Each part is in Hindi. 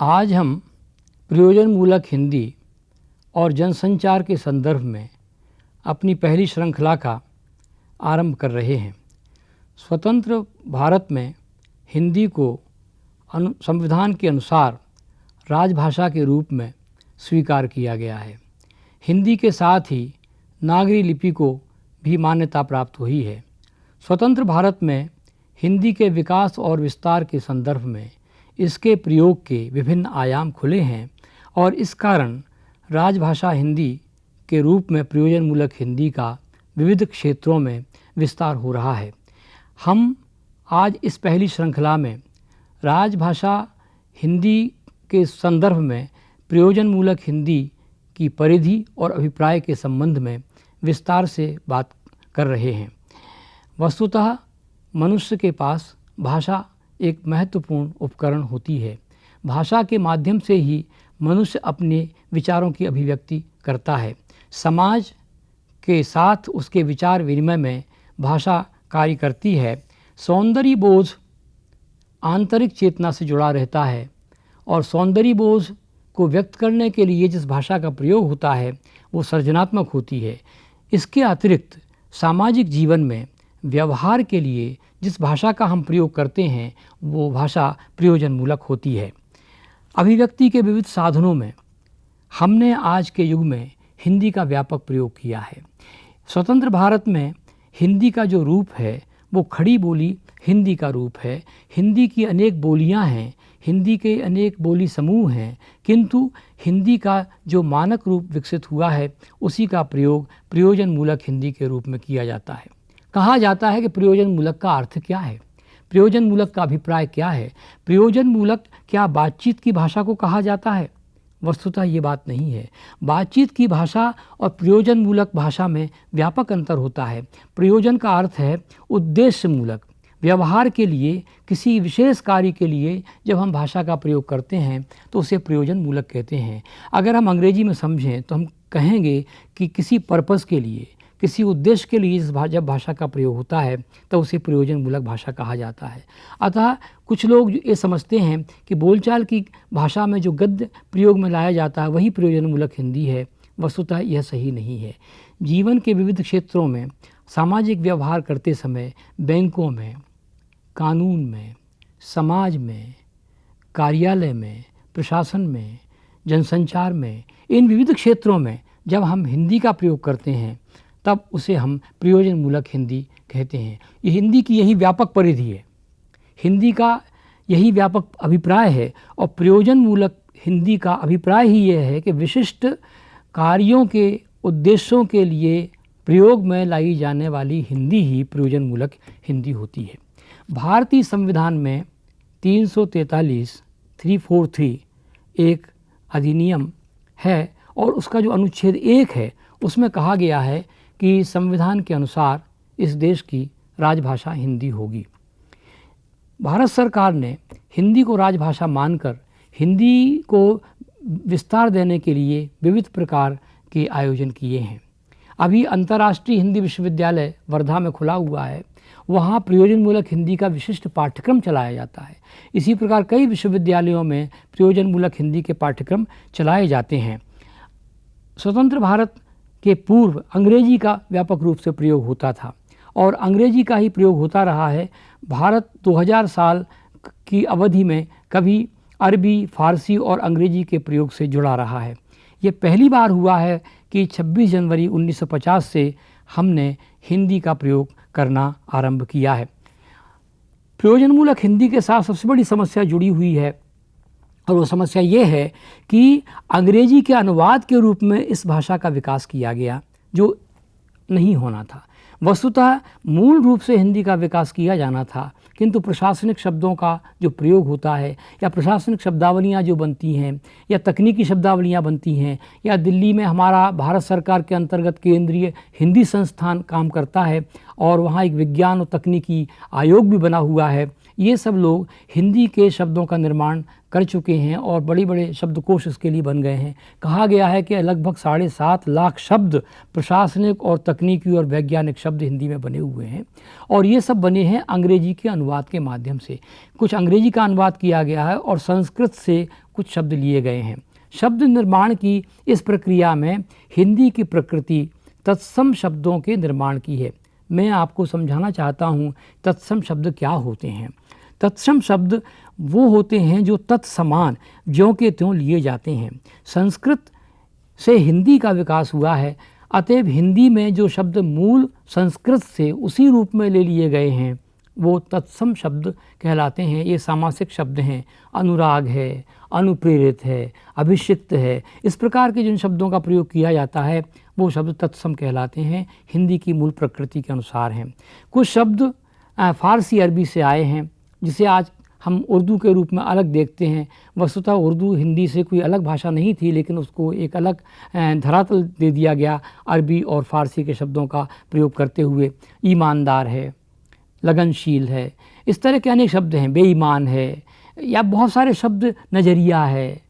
आज हम प्रयोजनमूलक हिंदी और जनसंचार के संदर्भ में अपनी पहली श्रृंखला का आरंभ कर रहे हैं। स्वतंत्र भारत में हिंदी को संविधान के अनुसार राजभाषा के रूप में स्वीकार किया गया है। हिंदी के साथ ही नागरी लिपि को भी मान्यता प्राप्त हुई है। स्वतंत्र भारत में हिंदी के विकास और विस्तार के संदर्भ में इसके प्रयोग के विभिन्न आयाम खुले हैं और इस कारण राजभाषा हिंदी के रूप में प्रयोजनमूलक हिंदी का विविध क्षेत्रों में विस्तार हो रहा है। हम आज इस पहली श्रृंखला में राजभाषा हिंदी के संदर्भ में प्रयोजनमूलक हिंदी की परिधि और अभिप्राय के संबंध में विस्तार से बात कर रहे हैं। वस्तुतः मनुष्य के पास भाषा एक महत्वपूर्ण उपकरण होती है। भाषा के माध्यम से ही मनुष्य अपने विचारों की अभिव्यक्ति करता है। समाज के साथ उसके विचार विनिमय में भाषा कार्य करती है। सौंदर्य बोध आंतरिक चेतना से जुड़ा रहता है और सौंदर्य बोध को व्यक्त करने के लिए जिस भाषा का प्रयोग होता है वो सृजनात्मक होती है। इसके अतिरिक्त सामाजिक जीवन में व्यवहार के लिए जिस भाषा का हम प्रयोग करते हैं वो भाषा प्रयोजनमूलक होती है। अभिव्यक्ति के विविध साधनों में हमने आज के युग में हिंदी का व्यापक प्रयोग किया है। स्वतंत्र भारत में हिंदी का जो रूप है वो खड़ी बोली हिंदी का रूप है। हिंदी की अनेक बोलियां हैं, हिंदी के अनेक बोली समूह हैं, किंतु हिंदी का जो मानक रूप विकसित हुआ है उसी का प्रयोग प्रयोजनमूलक हिंदी के रूप में किया जाता है। कहा जाता है कि प्रयोजनमूलक का अर्थ क्या है, प्रयोजनमूलक का अभिप्राय क्या है। प्रयोजनमूलक क्या बातचीत की भाषा को कहा जाता है? वस्तुतः ये बात नहीं है। बातचीत की भाषा और प्रयोजनमूलक भाषा में व्यापक अंतर होता है। प्रयोजन का अर्थ है उद्देश्यमूलक, व्यवहार के लिए, किसी विशेष कार्य के लिए जब हम भाषा का प्रयोग करते हैं तो उसे प्रयोजनमूलक कहते हैं। अगर हम अंग्रेजी में समझें तो हम कहेंगे कि किसी पर्पस के लिए, किसी उद्देश्य के लिए जब भाषा का प्रयोग होता है तो उसे प्रयोजनमूलक भाषा कहा जाता है। अतः कुछ लोग ये समझते हैं कि बोलचाल की भाषा में जो गद्य प्रयोग में लाया जाता है वही प्रयोजनमूलक हिंदी है। वस्तुतः यह सही नहीं है। जीवन के विविध क्षेत्रों में सामाजिक व्यवहार करते समय बैंकों में, कानून में, समाज में, कार्यालय में, प्रशासन में, जनसंचार में, इन विविध क्षेत्रों में जब हम हिंदी का प्रयोग करते हैं तब उसे हम प्रयोजनमूलक हिंदी कहते हैं। ये हिंदी की यही व्यापक परिधि है, हिंदी का यही व्यापक अभिप्राय है और प्रयोजनमूलक हिंदी का अभिप्राय ही यह है कि विशिष्ट कार्यों के उद्देश्यों के लिए प्रयोग में लाई जाने वाली हिंदी ही प्रयोजनमूलक हिंदी होती है। भारतीय संविधान में 343 एक अधिनियम है और उसका जो अनुच्छेद 1 है उसमें कहा गया है कि संविधान के अनुसार इस देश की राजभाषा हिंदी होगी। भारत सरकार ने हिंदी को राजभाषा मानकर हिंदी को विस्तार देने के लिए विविध प्रकार के आयोजन किए हैं। अभी अंतर्राष्ट्रीय हिंदी विश्वविद्यालय वर्धा में खुला हुआ है, वहाँ प्रयोजनमूलक हिंदी का विशिष्ट पाठ्यक्रम चलाया जाता है। इसी प्रकार कई विश्वविद्यालयों में प्रयोजनमूलक हिंदी के पाठ्यक्रम चलाए जाते हैं। स्वतंत्र भारत के पूर्व अंग्रेजी का व्यापक रूप से प्रयोग होता था और अंग्रेजी का ही प्रयोग होता रहा है। भारत 2000 साल की अवधि में कभी अरबी, फारसी और अंग्रेजी के प्रयोग से जुड़ा रहा है। ये पहली बार हुआ है कि 26 जनवरी 1950 से हमने हिंदी का प्रयोग करना आरंभ किया है। प्रयोजनमूलक हिंदी के साथ सबसे बड़ी समस्या जुड़ी हुई है और वो समस्या ये है कि अंग्रेजी के अनुवाद के रूप में इस भाषा का विकास किया गया जो नहीं होना था। वस्तुतः मूल रूप से हिंदी का विकास किया जाना था, किंतु प्रशासनिक शब्दों का जो प्रयोग होता है या प्रशासनिक शब्दावलियाँ जो बनती हैं या तकनीकी शब्दावलियाँ बनती हैं या दिल्ली में हमारा भारत सरकार के अंतर्गत केंद्रीय हिंदी संस्थान काम करता है और वहाँ एक विज्ञान और तकनीकी आयोग भी बना हुआ है, ये सब लोग हिंदी के शब्दों का निर्माण कर चुके हैं और बड़े बड़े शब्दकोश इसके लिए बन गए हैं। कहा गया है कि लगभग 7.5 लाख शब्द प्रशासनिक और तकनीकी और वैज्ञानिक शब्द हिंदी में बने हुए हैं और ये सब बने हैं अंग्रेजी के अनुवाद के माध्यम से। कुछ अंग्रेजी का अनुवाद किया गया है और संस्कृत से कुछ शब्द लिए गए हैं। शब्द निर्माण की इस प्रक्रिया में हिंदी की प्रकृति तत्सम शब्दों के निर्माण की है। मैं आपको समझाना चाहता हूँ तत्सम शब्द क्या होते हैं। तत्सम शब्द वो होते हैं जो तत्समान ज्यों के त्यों लिए जाते हैं। संस्कृत से हिंदी का विकास हुआ है, अतएव हिंदी में जो शब्द मूल संस्कृत से उसी रूप में ले लिए गए हैं वो तत्सम शब्द कहलाते हैं। ये सामासिक शब्द हैं, अनुराग है, अनुप्रेरित है, अभिषिक्त है, इस प्रकार के जिन शब्दों का प्रयोग किया जाता है वो शब्द तत्सम कहलाते हैं, हिंदी की मूल प्रकृति के अनुसार हैं। कुछ शब्द फ़ारसी अरबी से आए हैं जिसे आज हम उर्दू के रूप में अलग देखते हैं। वस्तुतः उर्दू हिंदी से कोई अलग भाषा नहीं थी, लेकिन उसको एक अलग धरातल दे दिया गया अरबी और फ़ारसी के शब्दों का प्रयोग करते हुए। ईमानदार है, लगनशील है, इस तरह के अनेक शब्द हैं, बेईमान है, या बहुत सारे शब्द, नज़रिया है,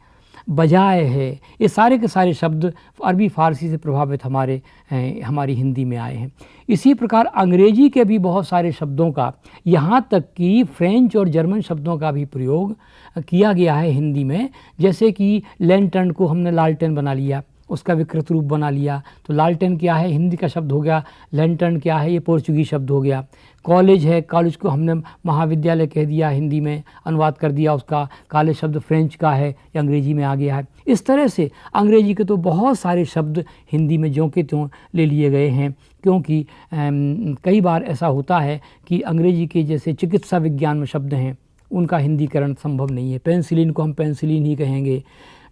बजाय है, ये सारे के सारे शब्द अरबी फ़ारसी से प्रभावित हमारी हिंदी में आए हैं। इसी प्रकार अंग्रेजी के भी बहुत सारे शब्दों का, यहाँ तक कि फ्रेंच और जर्मन शब्दों का भी प्रयोग किया गया है हिंदी में। जैसे कि लैंटर्न को हमने लालटेन बना लिया, उसका विकृत रूप बना लिया, तो लालटेन क्या है, हिंदी का शब्द हो गया, लैंटर्न क्या है, ये पोर्चुगीज शब्द हो गया। कॉलेज है, कॉलेज को हमने महाविद्यालय कह दिया, हिंदी में अनुवाद कर दिया उसका, कॉलेज शब्द फ्रेंच का है, ये अंग्रेजी में आ गया है। इस तरह से अंग्रेजी के तो बहुत सारे शब्द हिंदी में ज्यों के त्यों ले लिए गए हैं, क्योंकि कई बार ऐसा होता है कि अंग्रेजी के जैसे चिकित्सा विज्ञान में शब्द हैं उनका हिंदीकरण संभव नहीं है। पेंसिलिन को हम पेंसिलिन ही कहेंगे,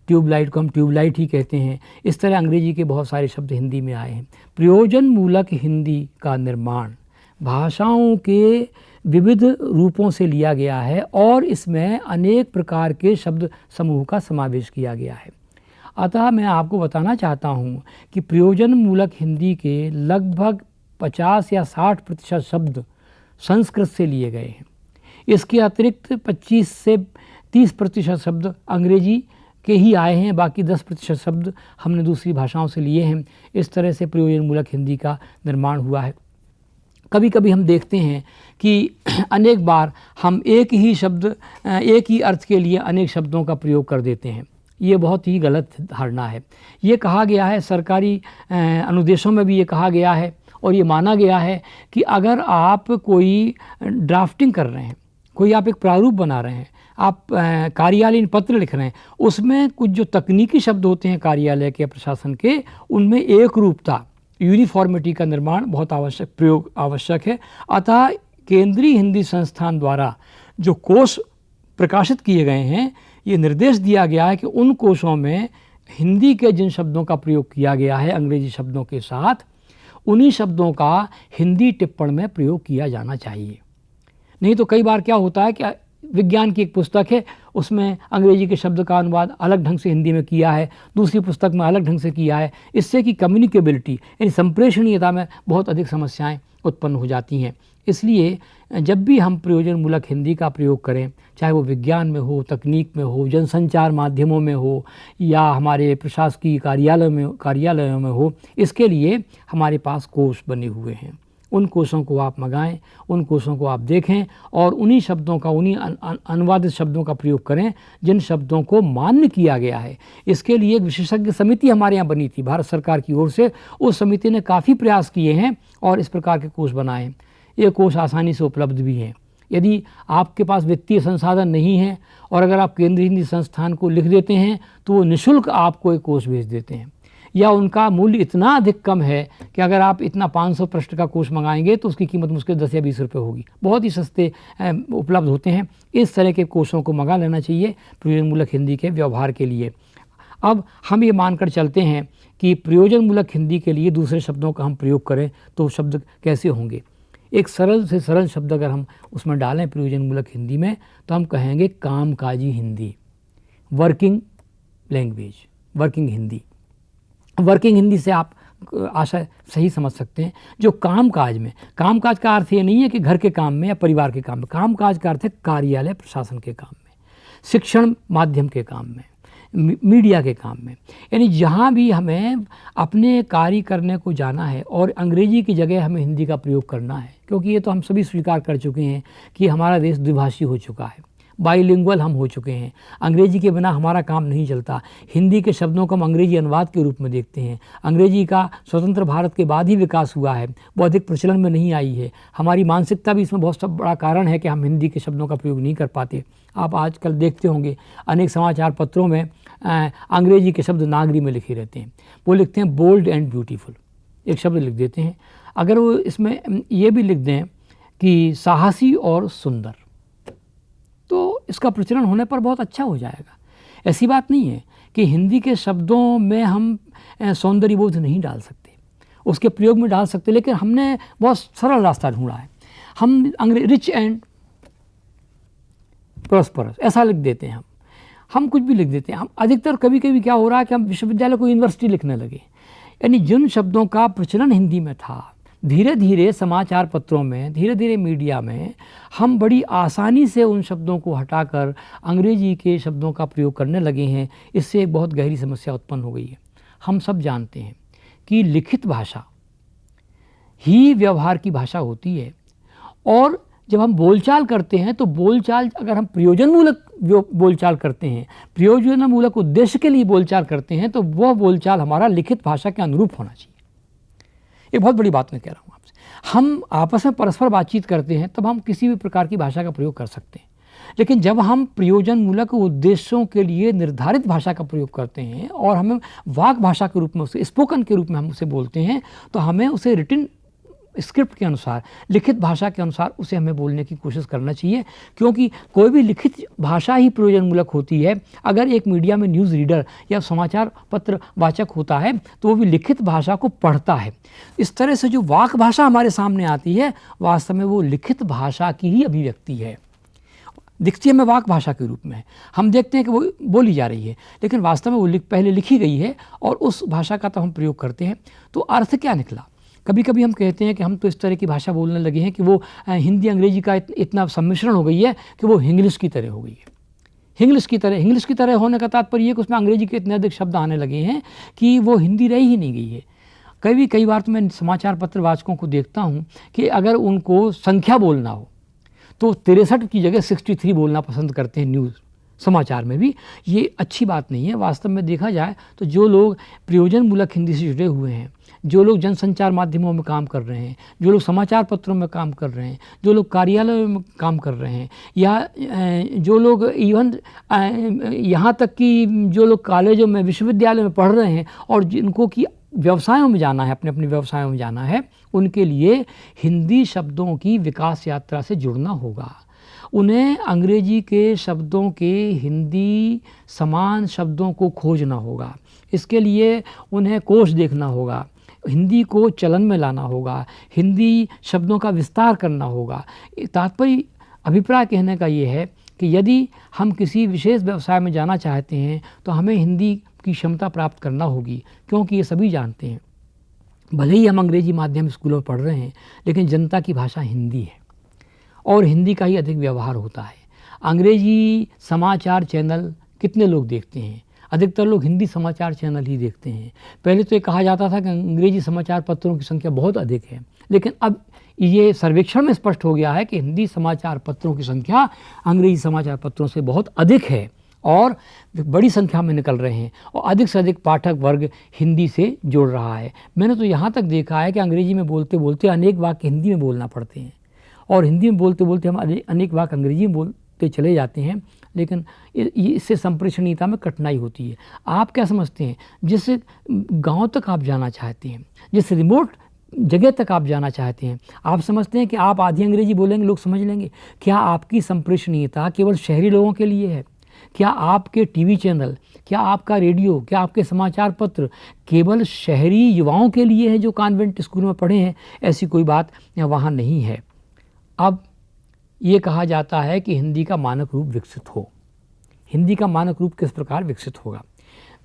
ट्यूबलाइट को हम ट्यूबलाइट ही कहते हैं। इस तरह अंग्रेजी के बहुत सारे शब्द हिंदी में आए हैं। प्रयोजन मूलक हिंदी का निर्माण भाषाओं के विविध रूपों से लिया गया है और इसमें अनेक प्रकार के शब्द समूह का समावेश किया गया है। अतः मैं आपको बताना चाहता हूँ कि प्रयोजन मूलक हिंदी के लगभग 50 या 60% शब्द संस्कृत से लिए गए हैं। इसके अतिरिक्त 25 से 30% शब्द अंग्रेजी के ही आए हैं, बाकी 10% शब्द हमने दूसरी भाषाओं से लिए हैं। इस तरह से प्रयोजन मूलक हिंदी का निर्माण हुआ है। कभी कभी हम देखते हैं कि अनेक बार हम एक ही शब्द, एक ही अर्थ के लिए अनेक शब्दों का प्रयोग कर देते हैं। ये बहुत ही गलत धारणा है। ये कहा गया है, सरकारी अनुदेशों में भी ये कहा गया है और ये माना गया है कि अगर आप कोई ड्राफ्टिंग कर रहे हैं, कोई आप एक प्रारूप बना रहे हैं, आप कार्यालयीन पत्र लिख रहे हैं, उसमें कुछ जो तकनीकी शब्द होते हैं कार्यालय के, प्रशासन के, उनमें एक रूपता, यूनिफॉर्मिटी का निर्माण बहुत प्रयोग आवश्यक है। अतः केंद्रीय हिंदी संस्थान द्वारा जो कोश प्रकाशित किए गए हैं, ये निर्देश दिया गया है कि उन कोशों में हिंदी के जिन शब्दों का प्रयोग किया गया है अंग्रेजी शब्दों के साथ, उन्हीं शब्दों का हिंदी टिप्पण में प्रयोग किया जाना चाहिए। नहीं तो कई बार क्या होता है कि विज्ञान की एक पुस्तक है, उसमें अंग्रेजी के शब्द का अनुवाद अलग ढंग से हिंदी में किया है, दूसरी पुस्तक में अलग ढंग से किया है। इससे कि कम्युनिकेबिलिटी यानी संप्रेषणीयता में बहुत अधिक समस्याएं उत्पन्न हो जाती हैं। इसलिए जब भी हम प्रयोजन मूलक हिंदी का प्रयोग करें, चाहे वो विज्ञान में हो, तकनीक में हो, जनसंचार माध्यमों में हो या हमारे प्रशासकीय कार्यालयों में हो, इसके लिए हमारे पास कोश बने हुए हैं। उन कोशों को आप मंगाएं, उन कोशों को आप देखें और उन्हीं शब्दों का, उन्हीं अनुवादित शब्दों का प्रयोग करें जिन शब्दों को मान्य किया गया है। इसके लिए एक विशेषज्ञ समिति हमारे यहाँ बनी थी भारत सरकार की ओर से। उस समिति ने काफ़ी प्रयास किए हैं और इस प्रकार के कोश बनाए हैं। ये कोश आसानी से उपलब्ध भी हैं। यदि आपके पास वित्तीय संसाधन नहीं है और अगर आप केंद्रीय हिंदी संस्थान को लिख देते हैं तो वो निःशुल्क आपको एक कोश भेज देते हैं, या उनका मूल्य इतना अधिक कम है कि अगर आप इतना 500 पृष्ठ का कोश मंगाएंगे तो उसकी कीमत मुश्किल 10 या 20 रुपये होगी। बहुत ही सस्ते उपलब्ध होते हैं। इस तरह के कोशों को मंगा लेना चाहिए प्रयोजन मूलक हिंदी के व्यवहार के लिए। अब हम ये मानकर चलते हैं कि प्रयोजन मूलक हिंदी के लिए दूसरे शब्दों का हम प्रयोग करें तो शब्द कैसे होंगे। एक सरल से सरल शब्द अगर हम उसमें डालें प्रयोजन मूलक हिंदी में तो हम कहेंगे कामकाजी Hindi, working language, working Hindi. Working Hindi से आप आशा सही समझ सकते हैं। जो कामकाज में, कामकाज का अर्थ ये नहीं है कि घर के काम में या परिवार के काम में, कामकाज का अर्थ है कार्यालय प्रशासन के काम में, शिक्षण माध्यम के काम में, मीडिया के काम में, यानी जहाँ भी हमें अपने कार्य करने को जाना है और अंग्रेजी की जगह हमें हिंदी का प्रयोग करना है, क्योंकि ये तो हम सभी स्वीकार कर चुके हैं कि हमारा देश द्विभाषी हो चुका है, बाइलिंगुअल हम हो चुके हैं। अंग्रेजी के बिना हमारा काम नहीं चलता। हिंदी के शब्दों को हम अंग्रेजी अनुवाद के रूप में देखते हैं। अंग्रेजी का स्वतंत्र भारत के बाद ही विकास हुआ है, वो अधिक प्रचलन में नहीं आई है। हमारी मानसिकता भी इसमें बहुत बड़ा कारण है कि हम हिंदी के शब्दों का प्रयोग नहीं कर पाते। आप आजकल देखते होंगे अनेक समाचार पत्रों में अंग्रेजी के शब्द नागरी में लिखे रहते हैं। वो लिखते हैं बोल्ड एंड ब्यूटीफुल, एक शब्द लिख देते हैं। अगर वो इसमें ये भी लिख दें कि साहसी और सुंदर, तो इसका प्रचलन होने पर बहुत अच्छा हो जाएगा। ऐसी बात नहीं है कि हिंदी के शब्दों में हम सौंदर्य बोध नहीं डाल सकते, उसके प्रयोग में डाल सकते, लेकिन हमने बहुत सरल रास्ता ढूंढा है। हम रिच एंड प्रॉस्परस ऐसा लिख देते हैं, हम कुछ भी लिख देते हैं। हम अधिकतर कभी कभी क्या हो रहा है कि हम विश्वविद्यालय को यूनिवर्सिटी लिखने लगे, यानी जिन शब्दों का प्रचलन हिंदी में था, धीरे धीरे समाचार पत्रों में, धीरे धीरे मीडिया में हम बड़ी आसानी से उन शब्दों को हटाकर अंग्रेजी के शब्दों का प्रयोग करने लगे हैं। इससे एक बहुत गहरी समस्या उत्पन्न हो गई है। हम सब जानते हैं कि लिखित भाषा ही व्यवहार की भाषा होती है, और जब हम बोलचाल करते हैं तो बोलचाल, अगर हम प्रयोजनमूलक बोलचाल करते हैं, प्रयोजनमूलक उद्देश्य के लिए बोलचाल करते हैं, तो वह बोलचाल हमारा लिखित भाषा के अनुरूप होना चाहिए। एक बहुत बड़ी बात मैं कह रहा हूँ आपसे। हम आपस में परस्पर बातचीत करते हैं तब हम किसी भी प्रकार की भाषा का प्रयोग कर सकते हैं, लेकिन जब हम प्रयोजनमूलक उद्देश्यों के लिए निर्धारित भाषा का प्रयोग करते हैं और हमें वाक भाषा के रूप में, उसे स्पोकन के रूप में हम उसे बोलते हैं, तो हमें उसे रिटन स्क्रिप्ट के अनुसार, लिखित भाषा के अनुसार उसे हमें बोलने की कोशिश करना चाहिए, क्योंकि कोई भी लिखित भाषा ही प्रयोजनमूलक होती है। अगर एक मीडिया में न्यूज़ रीडर या समाचार पत्र वाचक होता है तो वो भी लिखित भाषा को पढ़ता है। इस तरह से जो वाक भाषा हमारे सामने आती है, वास्तव में वो लिखित भाषा की ही अभिव्यक्ति है। दिखती है हमें वाक भाषा के रूप में, हम देखते हैं कि वो बोली जा रही है, लेकिन वास्तव में वो पहले लिखी गई है और उस भाषा का तो हम प्रयोग करते हैं। तो अर्थ क्या निकला? कभी कभी हम कहते हैं कि हम तो इस तरह की भाषा बोलने लगे हैं कि वो हिंदी अंग्रेजी का इतना सम्मिश्रण हो गई है कि वो इंग्लिश की तरह हो गई है। इंग्लिश की तरह होने का तात्पर्य ये कि उसमें अंग्रेजी के इतने अधिक शब्द आने लगे हैं कि वो हिंदी रह ही नहीं गई है। कई बार तो मैं समाचार पत्र वाचकों को देखता हूँ कि अगर उनको संख्या बोलना हो तो 63 की जगह 63 बोलना पसंद करते हैं न्यूज़ समाचार में भी। ये अच्छी बात नहीं है। वास्तव में देखा जाए तो जो लोग प्रयोजनमूलक हिंदी से जुड़े हुए हैं, जो लोग जनसंचार माध्यमों में काम कर रहे हैं, जो लोग समाचार पत्रों में काम कर रहे हैं, जो लोग कार्यालयों में काम कर रहे हैं, या जो लोग इवन यहाँ तक कि जो लोग कॉलेजों में, विश्वविद्यालय में पढ़ रहे हैं और जिनको कि व्यवसायों में जाना है, अपने अपने व्यवसायों में जाना है, उनके लिए हिंदी शब्दों की विकास यात्रा से जुड़ना होगा। उन्हें अंग्रेजी के शब्दों के हिंदी समान शब्दों को खोजना होगा। इसके लिए उन्हें कोश देखना होगा, हिंदी को चलन में लाना होगा, हिंदी शब्दों का विस्तार करना होगा। तात्पर्य, अभिप्राय कहने का ये है कि यदि हम किसी विशेष व्यवसाय में जाना चाहते हैं तो हमें हिंदी की क्षमता प्राप्त करना होगी, क्योंकि ये सभी जानते हैं, भले ही हम अंग्रेजी माध्यम स्कूलों में पढ़ रहे हैं, लेकिन जनता की भाषा हिंदी है और हिंदी का ही अधिक व्यवहार होता है। अंग्रेजी समाचार चैनल कितने लोग देखते हैं? अधिकतर लोग हिंदी समाचार चैनल ही देखते हैं। पहले तो ये कहा जाता था कि अंग्रेजी समाचार पत्रों की संख्या बहुत अधिक है, लेकिन अब ये सर्वेक्षण में स्पष्ट हो गया है कि हिंदी समाचार पत्रों की संख्या अंग्रेजी समाचार पत्रों से बहुत अधिक है और बड़ी संख्या में निकल रहे हैं और अधिक से अधिक पाठक वर्ग हिंदी से जुड़ रहा है। मैंने तो यहाँ तक देखा है कि अंग्रेजी में बोलते बोलते अनेक वाक्य हिंदी में बोलना पड़ते हैं और हिंदी में बोलते बोलते हम अनेक वाक्य अंग्रेजी में बोलते चले जाते हैं, लेकिन इससे संप्रेषणीयता में कठिनाई होती है। आप क्या समझते हैं, जिस गांव तक आप जाना चाहते हैं, जिस रिमोट जगह तक आप जाना चाहते हैं, आप समझते हैं कि आप आधी अंग्रेजी बोलेंगे लोग समझ लेंगे? क्या आपकी संप्रेषणीयता केवल शहरी लोगों के लिए है? क्या आपके टीवी चैनल, क्या आपका रेडियो, क्या आपके समाचार पत्र केवल शहरी युवाओं के लिए है जो कॉन्वेंट स्कूल में पढ़े हैं? ऐसी कोई बात वहाँ नहीं है। अब ये कहा जाता है कि हिंदी का मानक रूप विकसित हो। हिंदी का मानक रूप किस प्रकार विकसित होगा?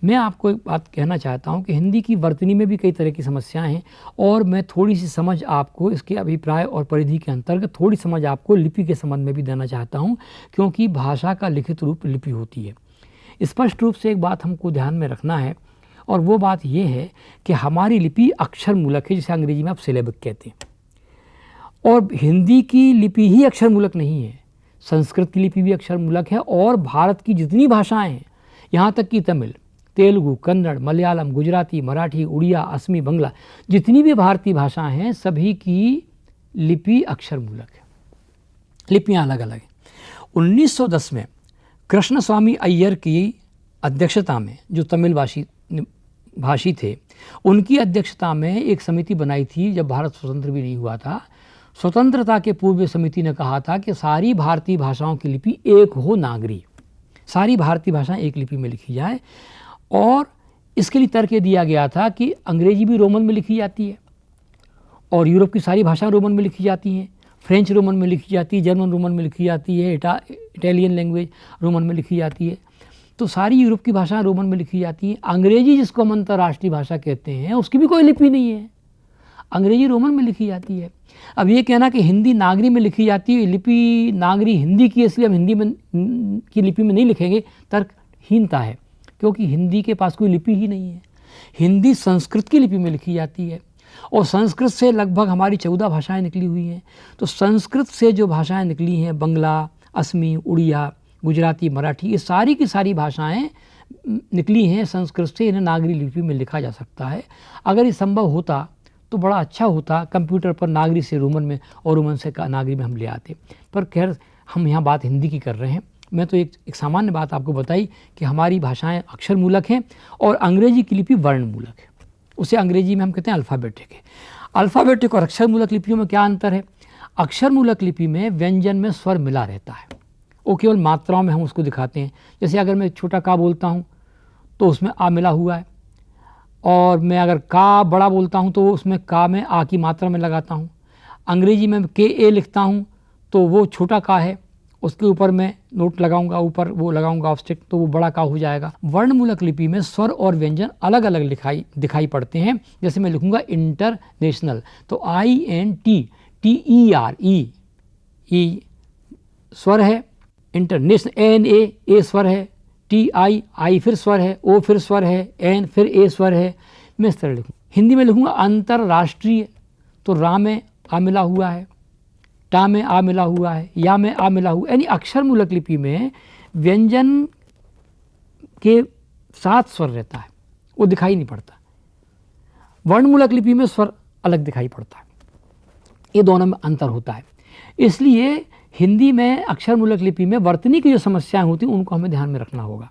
मैं आपको एक बात कहना चाहता हूँ कि हिंदी की वर्तनी में भी कई तरह की समस्याएं हैं, और मैं थोड़ी सी समझ आपको इसके अभिप्राय और परिधि के अंतर्गत थोड़ी समझ आपको लिपि के संबंध में भी देना चाहता हूँ, क्योंकि भाषा का लिखित रूप लिपि होती है। स्पष्ट रूप से एक बात हमको ध्यान में रखना है, और वो बात ये है कि हमारी लिपि अक्षर मूलक है, जिसे अंग्रेजी में आप सिलेबिक कहते हैं, और हिंदी की लिपि ही अक्षर मूलक नहीं है, संस्कृत की लिपि भी अक्षर मूलक है, और भारत की जितनी भाषाएं हैं, यहाँ तक कि तमिल, तेलुगु, कन्नड़, मलयालम, गुजराती, मराठी, उड़िया, असमी, बंगला, जितनी भी भारतीय भाषाएं हैं सभी की लिपि अक्षर मूलक है, लिपियाँ अलग अलग हैं। 1910 में कृष्ण स्वामी अय्यर की अध्यक्षता में, जो तमिल भाषी थे, उनकी अध्यक्षता में एक समिति बनाई थी जब भारत स्वतंत्र भी नहीं हुआ था। स्वतंत्रता के पूर्व समिति ने कहा था कि सारी भारतीय भाषाओं की लिपि एक हो, नागरी, सारी भारतीय भाषाएं एक लिपि में लिखी जाए, और इसके लिए तर्क दिया गया था कि अंग्रेजी भी रोमन में लिखी जाती है, और यूरोप की सारी भाषाएं रोमन में लिखी जाती हैं, फ्रेंच रोमन में लिखी जाती है, जर्मन रोमन में लिखी जाती है, इटालियन लैंग्वेज रोमन में लिखी जाती है, तो सारी यूरोप की भाषाएं रोमन में लिखी जाती हैं। अंग्रेजी, जिसको हम अंतर्राष्ट्रीय भाषा कहते हैं, उसकी भी कोई लिपि नहीं है, अंग्रेजी रोमन में लिखी जाती है। अब ये कहना कि हिंदी नागरी में लिखी जाती है, लिपि नागरी हिंदी की, इसलिए हम हिंदी में की लिपि में नहीं लिखेंगे, तर्कहीनता है, क्योंकि हिंदी के पास कोई लिपि ही नहीं है। हिंदी संस्कृत की लिपि में लिखी जाती है, और संस्कृत से लगभग हमारी 14 भाषाएं निकली हुई हैं। तो संस्कृत से जो भाषाएं निकली हैं, बंगला, असमी, उड़िया, गुजराती, मराठी, ये सारी की सारी भाषाएं निकली हैं संस्कृत से, इन्हें नागरी लिपि में लिखा जा सकता है। अगर ये संभव होता तो बड़ा अच्छा होता, कंप्यूटर पर नागरी से रोमन में और रोमन से नागरी में हम ले आते, पर खैर हम यहाँ बात हिंदी की कर रहे हैं। मैं तो एक सामान्य बात आपको बताई कि हमारी भाषाएं अक्षर मूलक हैं, और अंग्रेजी की लिपि वर्ण मूलक है, उसे अंग्रेजी में हम कहते हैं अल्फ़ाबेटिक है। अल्फ़ाबेटिक और अक्षर मूलक लिपियों में क्या अंतर है? अक्षर मूलक लिपि में व्यंजन में स्वर मिला रहता है, वो केवल मात्राओं में हम उसको दिखाते हैं। जैसे अगर मैं छोटा का बोलता हूँ तो उसमें आ मिला हुआ है, और मैं अगर का बड़ा बोलता हूँ तो उसमें का में आ की मात्रा में लगाता हूँ। अंग्रेजी में के ए लिखता हूँ तो वो छोटा का है, उसके ऊपर मैं नोट लगाऊंगा, ऊपर वो लगाऊंगा ऑब्स्टिक, तो वो बड़ा का हो जाएगा। वर्णमूलक लिपि में स्वर और व्यंजन अलग अलग दिखाई पड़ते हैं। जैसे मैं लिखूंगा इंटरनेशनल, तो INT ई स्वर है, इंटरनेशनल NA स्वर है, TI फिर स्वर है, O फिर स्वर है, N फिर A स्वर है। मैं इस तरह लिखूँ। हिंदी में लिखूंगा अंतरराष्ट्रीय, तो रा में आ मिला हुआ है, टा में आ मिला हुआ है, या में आ मिला हुआ, यानी अक्षर मूलक लिपि में व्यंजन के साथ स्वर रहता है, वो दिखाई नहीं पड़ता। वर्णमूलक लिपि में स्वर अलग दिखाई पड़ता है, ये दोनों में अंतर होता है। इसलिए हिंदी में अक्षर मूलक लिपि में वर्तनी की जो समस्याएं होती हैं उनको हमें ध्यान में रखना होगा,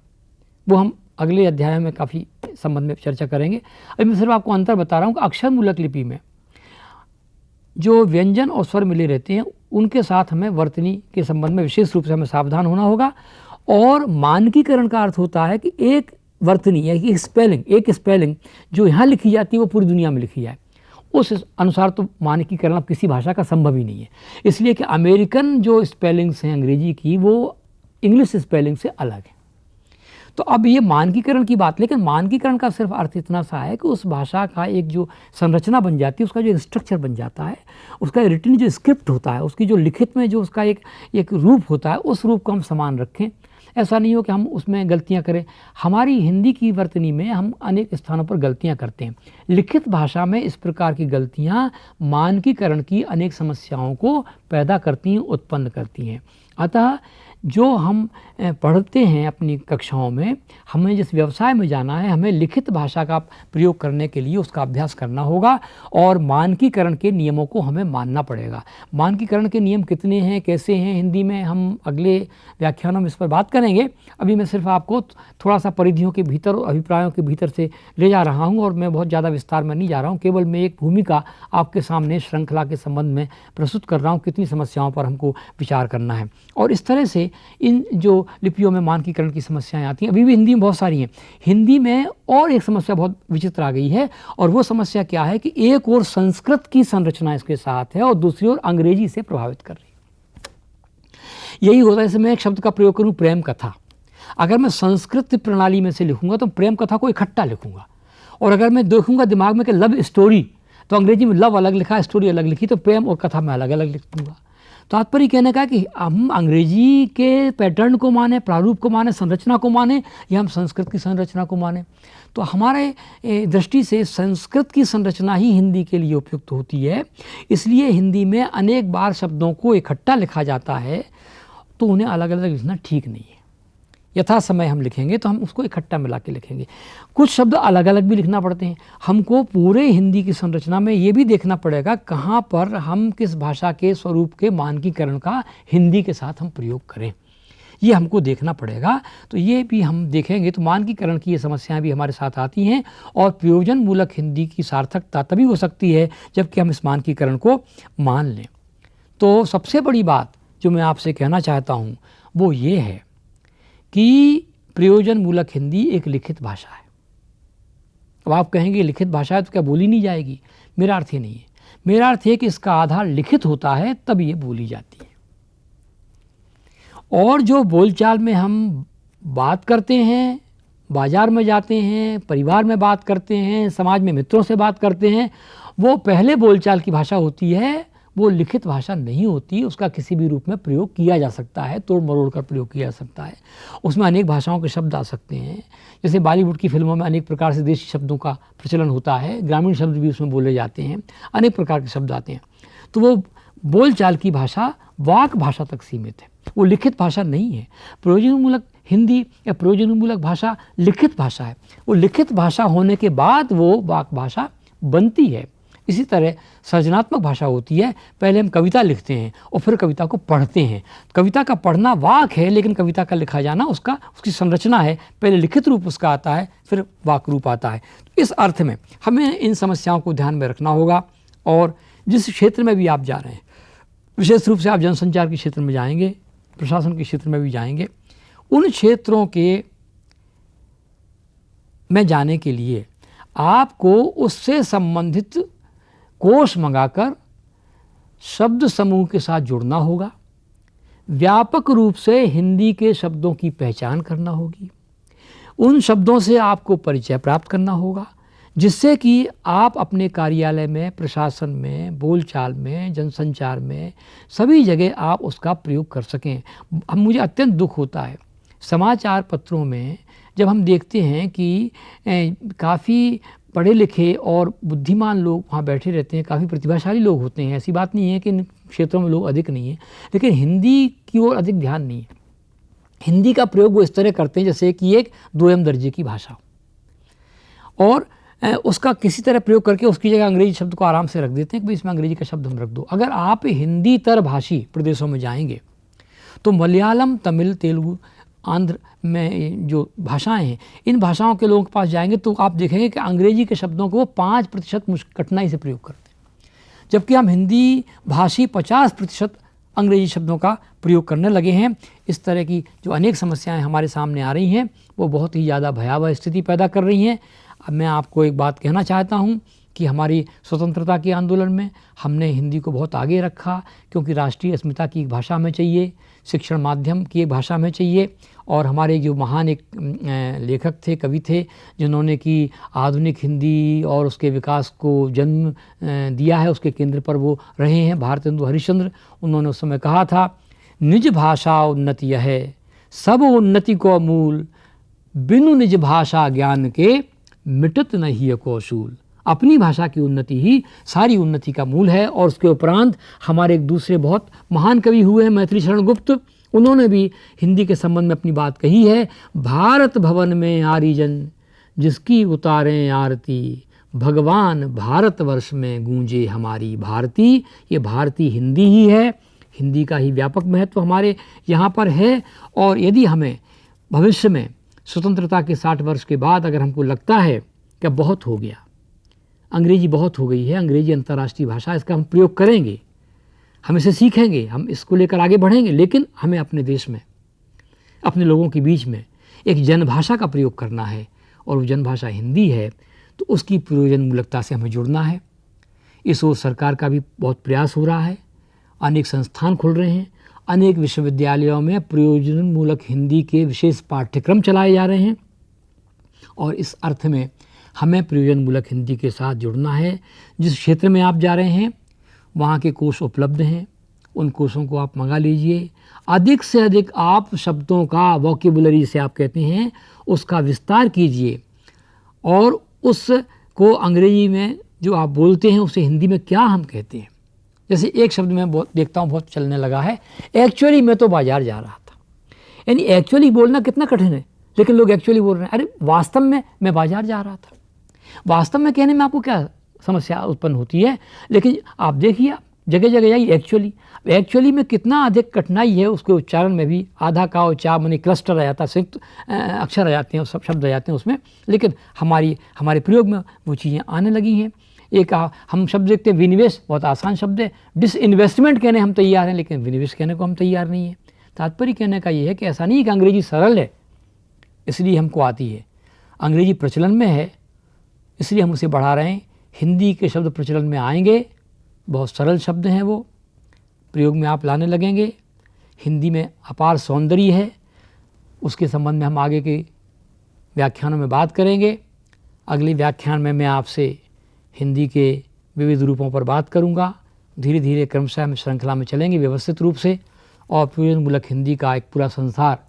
वो हम अगले अध्याय में काफ़ी संबंध में चर्चा करेंगे। अभी मैं सिर्फ आपको अंतर बता रहा हूँ कि अक्षर मूलक लिपि में जो व्यंजन और स्वर मिले रहते हैं उनके साथ हमें वर्तनी के संबंध में विशेष रूप से हमें सावधान होना होगा। और मानकीकरण का अर्थ होता है कि एक वर्तनी या एक स्पेलिंग जो यहाँ लिखी जाती है वो पूरी दुनिया में लिखी जाए, उस अनुसार तो मानकीकरण अब किसी भाषा का संभव ही नहीं है। इसलिए कि अमेरिकन जो स्पेलिंग्स हैं अंग्रेजी की, वो इंग्लिश स्पेलिंग से अलग है। तो अब ये मानकीकरण की बात, लेकिन मानकीकरण का सिर्फ अर्थ इतना सा है कि उस भाषा का एक जो संरचना बन जाती है, उसका जो स्ट्रक्चर बन जाता है, उसका रिटन जो स्क्रिप्ट होता है, उसकी जो लिखित में जो उसका एक रूप होता है, उस रूप को हम समान रखें। ऐसा नहीं हो कि हम उसमें गलतियां करें। हमारी हिंदी की वर्तनी में हम अनेक स्थानों पर गलतियां करते हैं। लिखित भाषा में इस प्रकार की गलतियां मानकीकरण की अनेक समस्याओं को पैदा करती हैं, उत्पन्न करती हैं। अतः जो हम पढ़ते हैं अपनी कक्षाओं में, हमें जिस व्यवसाय में जाना है, हमें लिखित भाषा का प्रयोग करने के लिए उसका अभ्यास करना होगा, और मानकीकरण के नियमों को हमें मानना पड़ेगा। मानकीकरण के नियम कितने हैं, कैसे हैं हिंदी में, हम अगले व्याख्यानों में इस पर बात करेंगे। अभी मैं सिर्फ आपको थोड़ा सा परिधियों के भीतर और अभिप्रायों के भीतर से ले जा रहा हूँ, और मैं बहुत ज़्यादा विस्तार में नहीं जा रहा हूँ। केवल मैं एक भूमिका आपके सामने श्रृंखला के संबंध में प्रस्तुत कर रहा हूँ, कितनी समस्याओं पर हमको विचार करना है। और इस तरह से इन जो लिपियों में मानकीकरण की समस्याएं आती हैं, अभी भी हिंदी में बहुत सारी हैं। हिंदी में और एक समस्या बहुत विचित्र आ गई है, और वो समस्या क्या है कि एक ओर संस्कृत की संरचना इसके साथ है और दूसरी ओर अंग्रेजी से प्रभावित कर रही है। यही होता है, जैसे मैं एक शब्द का प्रयोग करूं, प्रेम कथा। अगर मैं संस्कृत प्रणाली में से लिखूंगा तो प्रेम कथा को इकट्ठा लिखूंगा, और अगर मैं देखूंगा दिमाग में कि लव स्टोरी, तो अंग्रेजी में लव अलग लिखा, स्टोरी अलग लिखी, तो प्रेम और कथा मैं अलग अलग लिख दूंगा। तात्पर्य कहने का कि हम अंग्रेजी के पैटर्न को माने, प्रारूप को माने, संरचना को माने, या हम संस्कृत की संरचना को माने। तो हमारे दृष्टि से संस्कृत की संरचना ही हिंदी के लिए उपयुक्त होती है। इसलिए हिंदी में अनेक बार शब्दों को इकट्ठा लिखा जाता है, तो उन्हें अलग अलग लिखना ठीक नहीं है। यथा समय हम लिखेंगे तो हम उसको इकट्ठा मिला के लिखेंगे। कुछ शब्द अलग अलग भी लिखना पड़ते हैं। हमको पूरे हिंदी की संरचना में ये भी देखना पड़ेगा कहाँ पर हम किस भाषा के स्वरूप के मानकीकरण का हिंदी के साथ हम प्रयोग करें, ये हमको देखना पड़ेगा। तो ये भी हम देखेंगे तो मानकीकरण की ये समस्याएं भी हमारे साथ आती हैं, और प्रयोजन मूलक हिंदी की सार्थकता तभी हो सकती है जबकि हम इस मानकीकरण को मान लें। तो सबसे बड़ी बात जो मैं आपसे कहना चाहता हूँ वो ये है कि प्रयोजन मूलक हिंदी एक लिखित भाषा है। अब आप कहेंगे लिखित भाषा है तो क्या बोली नहीं जाएगी? मेरा अर्थ ये नहीं है। मेरा अर्थ है कि इसका आधार लिखित होता है तब ये बोली जाती है। और जो बोलचाल में हम बात करते हैं, बाजार में जाते हैं, परिवार में बात करते हैं, समाज में मित्रों से बात करते हैं, वो पहले बोलचाल की भाषा होती है, वो लिखित भाषा नहीं होती। उसका किसी भी रूप में प्रयोग किया जा सकता है, तोड़ मरोड़ कर प्रयोग किया जा सकता है। उसमें अनेक भाषाओं के शब्द आ सकते हैं। जैसे बॉलीवुड की फिल्मों में अनेक प्रकार से देशी शब्दों का प्रचलन होता है, ग्रामीण शब्द भी उसमें बोले जाते हैं, अनेक प्रकार के शब्द आते हैं। तो वो बोलचाल की भाषा वाक भाषा तक सीमित है, वो लिखित भाषा नहीं है। प्रयोजनमूलक हिंदी या प्रयोजनमूलक भाषा लिखित भाषा है। वो लिखित भाषा होने के बाद वो वाक भाषा बनती है। इसी तरह सृजनात्मक भाषा होती है। पहले हम कविता लिखते हैं और फिर कविता को पढ़ते हैं। कविता का पढ़ना वाक है, लेकिन कविता का लिखा जाना उसकी संरचना है। पहले लिखित रूप उसका आता है, फिर वाक रूप आता है। तो इस अर्थ में हमें इन समस्याओं को ध्यान में रखना होगा। और जिस क्षेत्र में भी आप जा रहे हैं, विशेष रूप से आप जनसंचार के क्षेत्र में जाएंगे, प्रशासन के क्षेत्र में भी जाएंगे, उन क्षेत्रों के में जाने के लिए आपको उससे संबंधित कोश मंगाकर शब्द समूह के साथ जुड़ना होगा। व्यापक रूप से हिंदी के शब्दों की पहचान करना होगी। उन शब्दों से आपको परिचय प्राप्त करना होगा, जिससे कि आप अपने कार्यालय में, प्रशासन में, बोलचाल में, जनसंचार में, सभी जगह आप उसका प्रयोग कर सकें। अब मुझे अत्यंत दुख होता है समाचार पत्रों में जब हम देखते हैं कि काफ़ी पढ़े लिखे और बुद्धिमान लोग वहाँ बैठे रहते हैं, काफ़ी प्रतिभाशाली लोग होते हैं। ऐसी बात नहीं है कि इन क्षेत्रों में लोग अधिक नहीं हैं, लेकिन हिंदी की ओर अधिक ध्यान नहीं है। हिंदी का प्रयोग वो इस तरह करते हैं जैसे कि एक दोयम दर्जे की भाषा, और उसका किसी तरह प्रयोग करके उसकी जगह अंग्रेजी शब्द को आराम से रख देते हैं कि भाई इसमें अंग्रेजी का शब्द हम रख दो। अगर आप हिंदी तर भाषी प्रदेशों में जाएंगे तो मलयालम, तमिल, तेलुगु, आंध्र में जो भाषाएं हैं, इन भाषाओं के लोगों के पास जाएंगे तो आप देखेंगे कि अंग्रेजी के शब्दों को वो 5% कठिनाई से प्रयोग करते हैं, जबकि हम हिंदी भाषी 50% अंग्रेजी शब्दों का प्रयोग करने लगे हैं। इस तरह की जो अनेक समस्याएं हमारे सामने आ रही हैं वो बहुत ही ज़्यादा भयावह स्थिति पैदा कर रही हैं। अब मैं आपको एक बात कहना चाहता हूँ कि हमारी स्वतंत्रता के आंदोलन में हमने हिंदी को बहुत आगे रखा, क्योंकि राष्ट्रीय अस्मिता की एक भाषा में चाहिए, शिक्षण माध्यम की एक भाषा में चाहिए। और हमारे जो महान एक लेखक थे, कवि थे, जिन्होंने कि आधुनिक हिंदी और उसके विकास को जन्म दिया है, उसके केंद्र पर वो रहे हैं, भारतेंदु हरिश्चंद्र। उन्होंने उस समय कहा था, निज भाषा उन्नति यह है, सब उन्नति को मूल, बिनु निज भाषा ज्ञान के मिटत नहीं कौशूल। अपनी भाषा की उन्नति ही सारी उन्नति का मूल है। और उसके उपरांत हमारे एक दूसरे बहुत महान कवि हुए हैं, मैथिली शरण गुप्त। उन्होंने भी हिंदी के संबंध में अपनी बात कही है, भारत भवन में आरिजन जिसकी उतारें आरती, भगवान भारतवर्ष में गूंजे हमारी भारती। ये भारती हिंदी ही है, हिंदी का ही व्यापक महत्व हमारे यहाँ पर है। और यदि हमें भविष्य में स्वतंत्रता के 60 वर्ष के बाद अगर हमको लगता है कि बहुत हो गया, अंग्रेजी बहुत हो गई है, अंग्रेजी अंतर्राष्ट्रीय भाषा, इसका हम प्रयोग करेंगे, हम इसे सीखेंगे, हम इसको लेकर आगे बढ़ेंगे, लेकिन हमें अपने देश में, अपने लोगों के बीच में एक जनभाषा का प्रयोग करना है, और वो जनभाषा हिंदी है। तो उसकी प्रयोजनमूलकता से हमें जुड़ना है। इस ओर सरकार का भी बहुत प्रयास हो रहा है, अनेक संस्थान खुल रहे हैं, अनेक विश्वविद्यालयों में प्रयोजनमूलक हिंदी के विशेष पाठ्यक्रम चलाए जा रहे हैं और इस अर्थ में हमें प्रयोजनमूलक हिंदी के साथ जुड़ना है। जिस क्षेत्र में आप जा रहे हैं वहाँ के कोर्स उपलब्ध हैं, उन कोर्सों को आप मंगा लीजिए। अधिक से अधिक आप शब्दों का वोकेबुलरी से आप कहते हैं उसका विस्तार कीजिए और उसको अंग्रेजी में जो आप बोलते हैं उसे हिंदी में क्या हम कहते हैं। जैसे एक शब्द मैं देखता हूँ बहुत चलने लगा है, एक्चुअली मैं तो बाज़ार जा रहा था। यानी एक्चुअली बोलना कितना कठिन है, लेकिन लोग एक्चुअली बोल रहे हैं। अरे वास्तव में मैं बाज़ार जा रहा था। वास्तव में कहने में आपको क्या समस्या उत्पन्न होती है, लेकिन आप देखिए जगह जगह जाइए एक्चुअली में कितना अधिक कठिनाई है। उसके उच्चारण में भी आधा का उच्चार माने क्लस्टर आ जाता है, संयुक्त अक्षर आ जाते हैं, सब शब्द आ जाते हैं उसमें, लेकिन हमारे प्रयोग में वो चीज़ें आने लगी हैं। एक हम शब्द देखते हैं विनिवेश, बहुत आसान शब्द है। डिसइन्वेस्टमेंट कहने हम तैयार हैं, लेकिन विनिवेश कहने को हम तैयार नहीं है। तात्पर्य कहने का ये है कि ऐसा नहीं है कि अंग्रेजी सरल है इसलिए हमको आती है, अंग्रेजी प्रचलन में है इसलिए हम उसे बढ़ा रहे हैं। हिंदी के शब्द प्रचलन में आएंगे, बहुत सरल शब्द हैं, वो प्रयोग में आप लाने लगेंगे। हिंदी में अपार सौंदर्य है, उसके संबंध में हम आगे के व्याख्यानों में बात करेंगे। अगले व्याख्यान में मैं आपसे हिंदी के विविध रूपों पर बात करूंगा। धीरे धीरे क्रमशः हम श्रृंखला में चलेंगे व्यवस्थित रूप से, और प्रयोजनमूलक हिंदी का एक पूरा संसार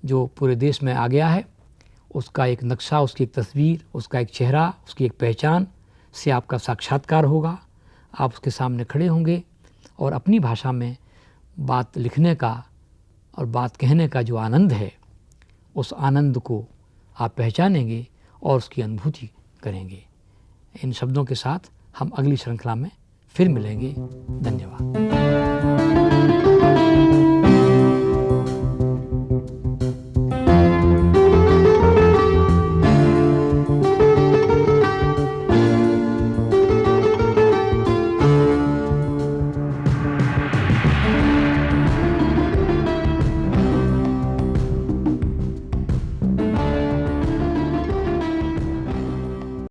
जो पूरे देश में आ गया है, उसका एक नक्शा, उसकी एक तस्वीर, उसका एक चेहरा, उसकी एक पहचान से आपका साक्षात्कार होगा। आप उसके सामने खड़े होंगे और अपनी भाषा में बात लिखने का और बात कहने का जो आनंद है, उस आनंद को आप पहचानेंगे और उसकी अनुभूति करेंगे। इन शब्दों के साथ हम अगली श्रृंखला में फिर मिलेंगे। धन्यवाद।